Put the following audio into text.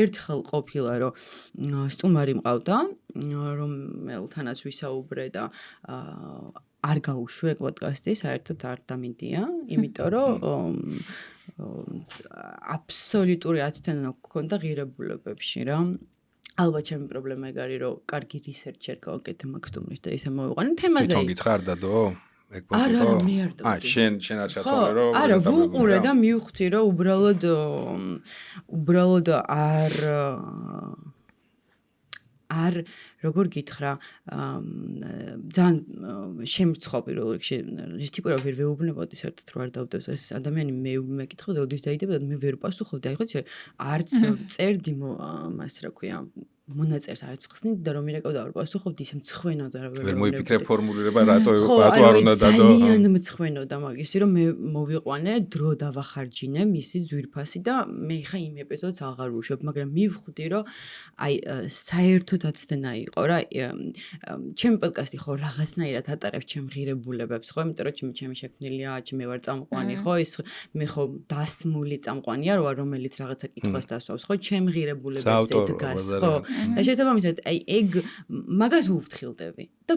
ერთხელ ყოფილა რომ სტუმარი მყავდა რომელთანაც ვისაუბრე და არ გაუშვე პოდკასტი საერთოდ არ დამიდია იმიტომ რომ აბსოლუტური აცდენა გქონდა ღირებულებებში რა ალბათ ჩემი პრობლემა ეგ არის რომ კარგი რისერჩი არ გავაკეთე მაგ სტუმრის და ისე მოვიყვანე თემაზე თვითონ გითხრა არ დადო არა მე არ დავდი შენ არ ჩათვალე რომ არა ვუყურე და მივხვდი რომ უბრალოდ არ როგორ გითხრა ძალიან შემრცხვავი რომ ერთი კვირა ვერ ვეუბნებოდი საერთოდ რომ არ დავდებს ეს ადამიანი მე მეკითხავდა ოდის დაიდება და მე ვერ პასუხობდი აი ხო არც წერდი მას რა ქვია მონაწერს არც ხსნით და რომ მირეკავდა არ პასუხობდი ისე მცხვენოდა რა ვერ მოიფიქრე ფორმულირება რატო არ უნდა დადო ძალიან მცხვენოდა მაგისი რომ მე მოვიყვანე დრო დავახარჯინე მისი ძვირფასი და მე ხა იმ ეპიზოდს აღარ ვუშვებ მაგრამ მივხვდი რომ აი საერთოდ აცდენა იყო რა ჩემი პოდკასტი ხო რაღაცნაირად ატარებს ჩემ ღირებულებებს ხო იმიტომ რომ ჩემი შექმნილია მე ვარ წამყვანი ხო ის მე ხო დასმული წამყვანია რო რომელიც რაღაცა კითხვას დასვავს ხო ჩემ ღირებულებებზე დგას ხო და შესაბამისად აი ეგ მაგას ვუფრთხილდები და